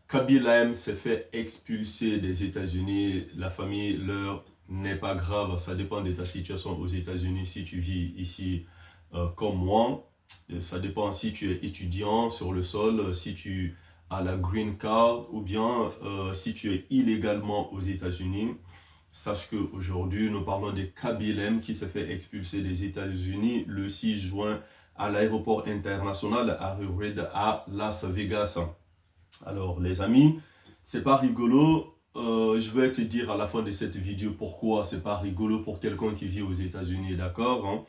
Kabila M s'est fait expulser des États-Unis. La famille leur n'est pas grave. Ça dépend de ta situation aux États-Unis. Si tu vis ici comme moi, et ça dépend si tu es étudiant sur le sol, si tu as la green card ou bien si tu es illégalement aux États-Unis. Sache qu'aujourd'hui, nous parlons de Kabila M qui s'est fait expulser des États-Unis le 6 juin à l'aéroport international Harry Reid à Las Vegas. Alors, les amis, c'est pas rigolo. Je vais te dire à la fin de cette vidéo pourquoi c'est pas rigolo pour quelqu'un qui vit aux États-Unis, d'accord, hein?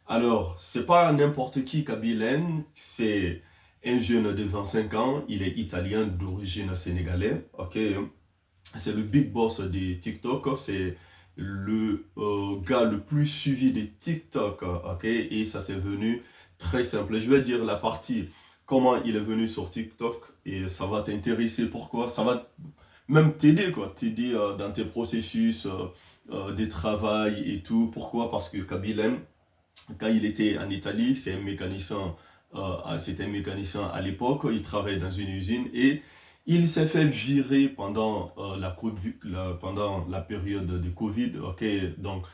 Alors, c'est pas n'importe qui, Kabilen, c'est un jeune de 25 ans, il est italien d'origine sénégalaise, ok? C'est le big boss de TikTok, c'est le gars le plus suivi de TikTok, ok? Et ça c'est venu très simple. Je vais dire la partie comment il est venu sur TikTok et ça va t'intéresser. Pourquoi? Ça va même t'aider, quoi. T'aider dans tes processus de travail et tout. Pourquoi? Parce que Kabilem, quand il était en Italie, c'était un mécanicien à l'époque, il travaillait dans une usine et il s'est fait virer pendant la période de Covid. Ok, donc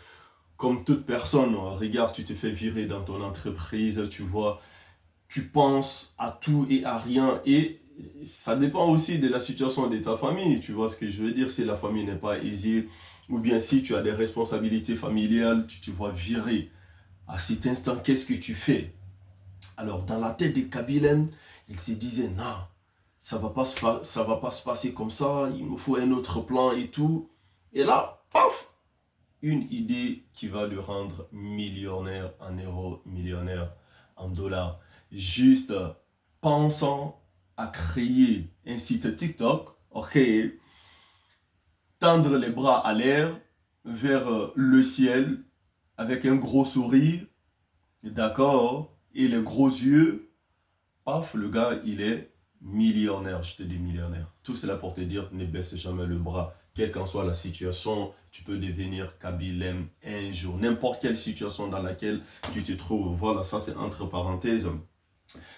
comme toute personne, regarde, tu te fais virer dans ton entreprise, tu vois, tu penses à tout et à rien et ça dépend aussi de la situation de ta famille. Tu vois ce que je veux dire? Si la famille n'est pas aisée ou bien si tu as des responsabilités familiales, tu te vois virer. À cet instant, qu'est-ce que tu fais? Alors, dans la tête de Kabilem, il se disait, non, ça va pas se passer comme ça, il me faut un autre plan et tout. Et là, paf, une idée qui va le rendre millionnaire en euros, millionnaire en dollars. Juste pensant à créer un site TikTok, ok, tendre les bras à l'air vers le ciel avec un gros sourire. D'accord. Et les gros yeux, paf, le gars, il est millionnaire. Je te dis millionnaire. Tout cela pour te dire, ne baisse jamais le bras. Quelle qu'en soit la situation, tu peux devenir Kabilem un jour. N'importe quelle situation dans laquelle tu te trouves. Voilà, ça c'est entre parenthèses.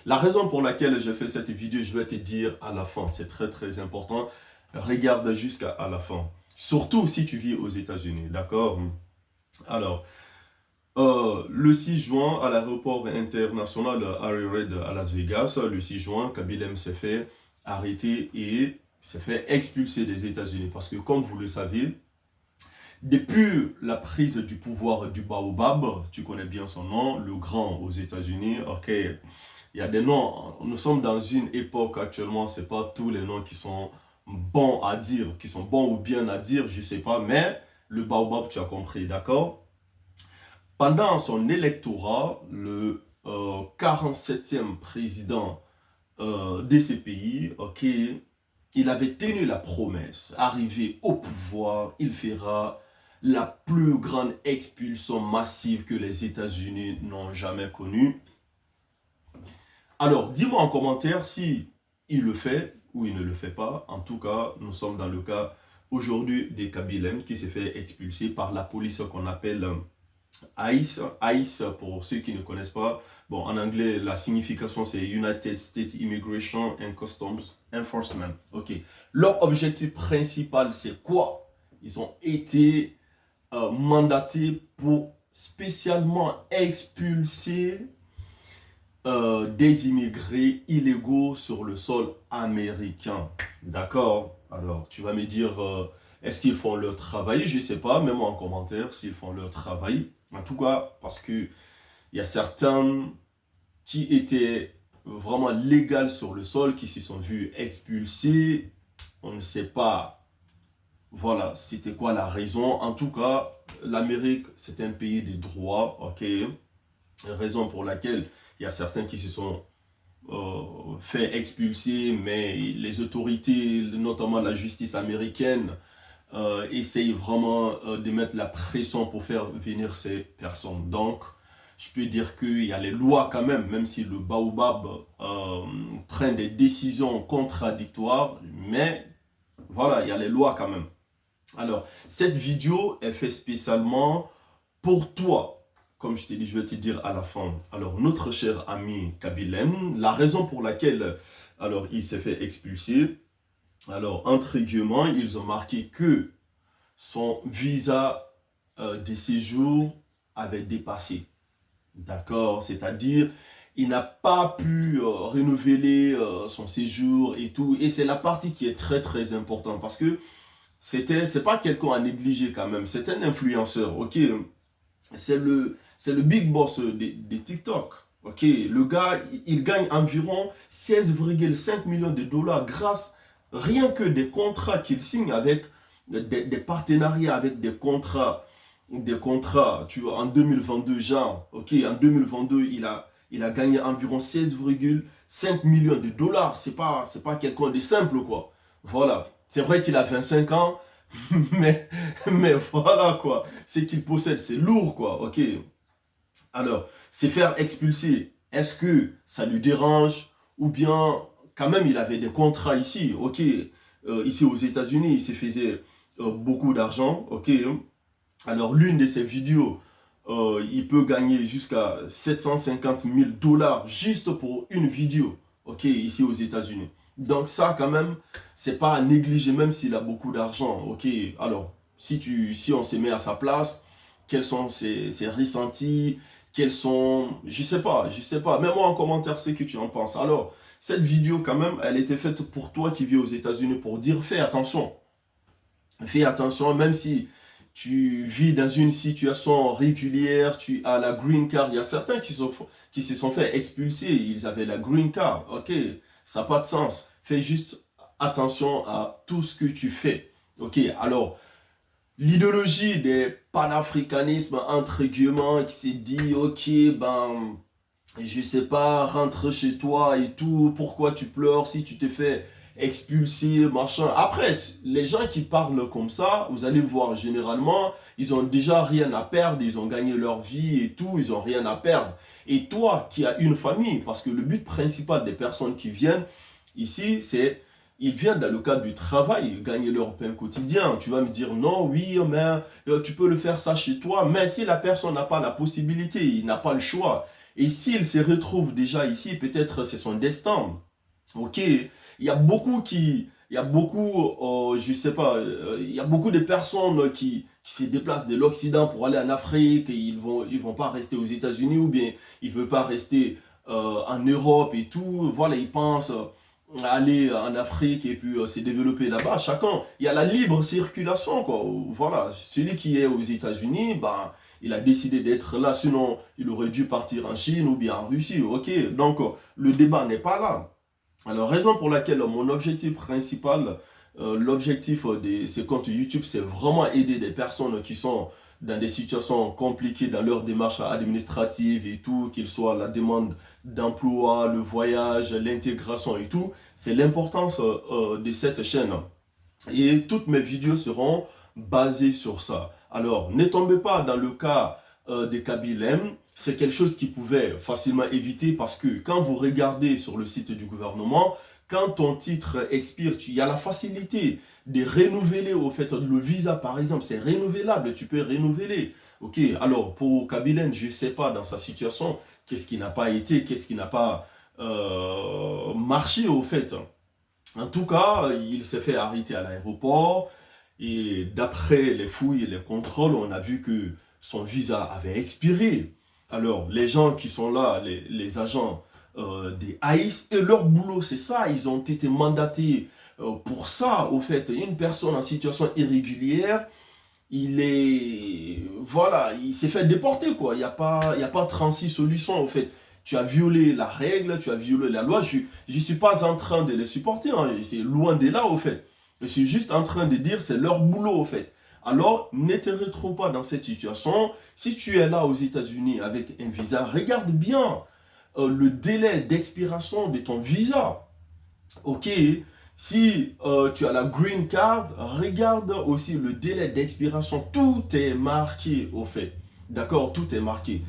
La raison pour laquelle je fais cette vidéo, je vais te dire à la fin. C'est très très important. Regarde jusqu'à la fin. Surtout si tu vis aux États-Unis. D'accord? Alors, le 6 juin, à l'aéroport international Harry Reid à Las Vegas, le 6 juin, Kabilem s'est fait arrêter et s'est fait expulser des États-Unis. Parce que, comme vous le savez, depuis la prise du pouvoir du Baobab, tu connais bien son nom, le grand aux États-Unis, ok, il y a des noms, nous sommes dans une époque actuellement, c'est pas tous les noms qui sont bons à dire, qui sont bons ou bien à dire, je sais pas, mais le Baobab, tu as compris, d'accord? Pendant son électorat, le 47e président de ce pays, ok, il avait tenu la promesse, arrivé au pouvoir, il fera la plus grande expulsion massive que les États-Unis n'ont jamais connue. Alors, dis-moi en commentaire si il le fait ou il ne le fait pas. En tout cas, nous sommes dans le cas aujourd'hui de Kabilem qui s'est fait expulser par la police qu'on appelle ICE. ICE, pour ceux qui ne connaissent pas, bon, en anglais, la signification c'est United States Immigration and Customs Enforcement. Ok. Leur objectif principal, c'est quoi? Ils ont été mandatés pour spécialement expulser des immigrés illégaux sur le sol américain. D'accord? Alors, tu vas me dire, est-ce qu'ils font leur travail? Je ne sais pas, mets-moi en commentaire s'ils font leur travail. En tout cas, parce que il y a certains qui étaient vraiment légaux sur le sol, qui se sont vus expulsés. On ne sait pas, voilà, c'était quoi la raison. En tout cas, l'Amérique, c'est un pays des droits, ok? Raison pour laquelle il y a certains qui se sont fait expulser, mais les autorités, notamment la justice américaine, essayent vraiment de mettre la pression pour faire venir ces personnes. Donc, je peux dire qu'il y a les lois quand même, même si le Baobab prend des décisions contradictoires, mais voilà, il y a les lois quand même. Alors, cette vidéo est faite spécialement pour toi. Comme je t'ai dit, je vais te dire à la fin. Alors, notre cher ami Kabilem, la raison pour laquelle alors, il s'est fait expulser, Alors, entre guillemets, ils ont marqué que son visa de séjour avait dépassé. D'accord? C'est-à-dire, il n'a pas pu renouveler son séjour et tout. Et c'est la partie qui est très très importante parce que c'est pas quelqu'un à négliger quand même. C'est un influenceur, ok? C'est le big boss des TikTok. Ok, le gars, il gagne environ 16,5 millions de dollars grâce rien que des contrats qu'il signe avec des partenariats, avec des contrats, tu vois, en 2022, genre, ok, en 2022, il a gagné environ 16,5 millions de dollars. C'est pas quelqu'un de simple, quoi. Voilà. C'est vrai qu'il a 25 ans, mais, mais voilà, quoi. C'est qu'il possède, c'est lourd, quoi, ok. Alors, c'est faire expulser. Est-ce que ça lui dérange ou bien quand même il avait des contrats ici, ok. Ici aux États-Unis, il se faisait beaucoup d'argent, ok. Alors, l'une de ses vidéos, il peut gagner jusqu'à 750 000 dollars juste pour une vidéo, ok, ici aux États-Unis. Donc ça, quand même, c'est pas à négliger, même s'il a beaucoup d'argent, ok. Alors, si on se met à sa place, quels sont ses ressentis, quels sont, je sais pas, mets-moi en commentaire ce que tu en penses. Alors, cette vidéo, quand même, elle était faite pour toi qui vis aux États-Unis, pour dire, fais attention, même si tu vis dans une situation régulière, tu as la green card. Il y a certains qui se sont fait expulser, ils avaient la green card. Ok, ça n'a pas de sens. Fais juste attention à tout ce que tu fais. Ok, alors, l'idéologie des panafricanismes, entre guillemets, qui s'est dit, ok, ben, je sais pas, rentre chez toi et tout, pourquoi tu pleures si tu te fais expulser, machin. Après, les gens qui parlent comme ça, vous allez voir, généralement, ils ont déjà rien à perdre, ils ont gagné leur vie et tout, ils ont rien à perdre. Et toi qui as une famille, parce que le but principal des personnes qui viennent ici, c'est ils viennent dans le cadre du travail, gagner leur pain quotidien. Tu vas me dire non, oui, mais tu peux le faire ça chez toi. Mais si la personne n'a pas la possibilité, il n'a pas le choix, et s'il se retrouve déjà ici, peut-être c'est son destin. Ok, je sais pas, il y a beaucoup de personnes qui se déplacent de l'Occident pour aller en Afrique, et ils vont pas rester aux États-Unis ou bien ils veulent pas rester en Europe et tout. Voilà, ils pensent aller en Afrique et puis se développer là-bas. Chacun, il y a la libre circulation, quoi. Voilà, celui qui est aux États-Unis, ben, il a décidé d'être là, sinon il aurait dû partir en Chine ou bien en Russie. Ok, donc le débat n'est pas là. Alors, raison pour laquelle mon objectif principal, l'objectif de ces comptes YouTube, c'est vraiment aider des personnes qui sont dans des situations compliquées dans leur démarche administrative et tout, qu'ils soient la demande d'emploi, le voyage, l'intégration et tout. C'est l'importance de cette chaîne. Et toutes mes vidéos seront basées sur ça. Alors, ne tombez pas dans le cas des Kabyle M. C'est quelque chose qui pouvait facilement éviter parce que quand vous regardez sur le site du gouvernement, quand ton titre expire, il y a la facilité de renouveler au fait le visa par exemple, c'est renouvelable, tu peux renouveler. Ok, alors pour Kabyle M, je ne sais pas dans sa situation, qu'est-ce qui n'a pas été, qu'est-ce qui n'a pas marché au fait. En tout cas, il s'est fait arrêter à l'aéroport et d'après les fouilles et les contrôles, on a vu que son visa avait expiré. Alors, les gens qui sont là, les agents des ICE, et leur boulot, c'est ça, ils ont été mandatés pour ça. Au fait, une personne en situation irrégulière, voilà, il s'est fait déporter, quoi. Il y a pas 36 solutions, au fait. Tu as violé la règle, tu as violé la loi. Je ne suis pas en train de les supporter, hein. C'est loin de là, au fait. Je suis juste en train de dire c'est leur boulot, au fait. Alors, ne te retrouve pas dans cette situation. Si tu es là aux États-Unis avec un visa, regarde bien le délai d'expiration de ton visa. Ok, si tu as la green card, regarde aussi le délai d'expiration. Tout est marqué au fait. D'accord, tout est marqué.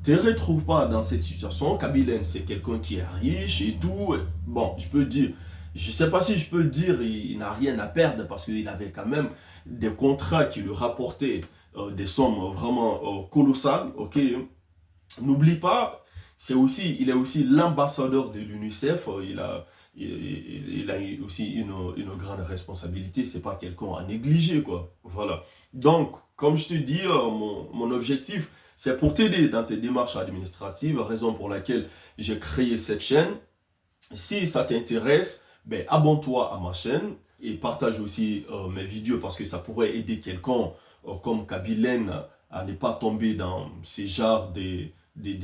Ne te retrouve pas dans cette situation. Kabyle, c'est quelqu'un qui est riche et tout. Bon, je ne sais pas si je peux dire il n'a rien à perdre parce qu'il avait quand même des contrats qui lui rapportaient des sommes vraiment colossales. Ok, n'oublie pas, il est aussi l'ambassadeur de l'UNICEF. il a aussi une grande responsabilité. C'est pas quelqu'un à négliger, quoi. Voilà. Donc, comme je te dis, mon objectif, c'est pour t'aider dans tes démarches administratives, raison pour laquelle j'ai créé cette chaîne. Si ça t'intéresse, ben, abonne-toi à ma chaîne et partage aussi mes vidéos parce que ça pourrait aider quelqu'un comme Kabilen à ne pas tomber dans ces genres des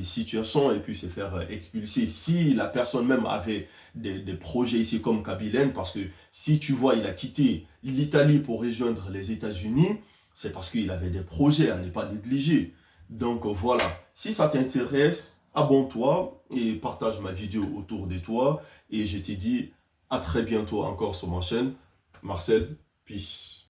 situations et puis se faire expulser. Si la personne même avait des projets ici comme Kabilen, parce que si tu vois, il a quitté l'Italie pour rejoindre les États-Unis, c'est parce qu'il avait des projets à ne pas négliger. Donc voilà, si ça t'intéresse, abonne-toi et partage ma vidéo autour de toi. Et je te dis à très bientôt encore sur ma chaîne. Marcel, peace.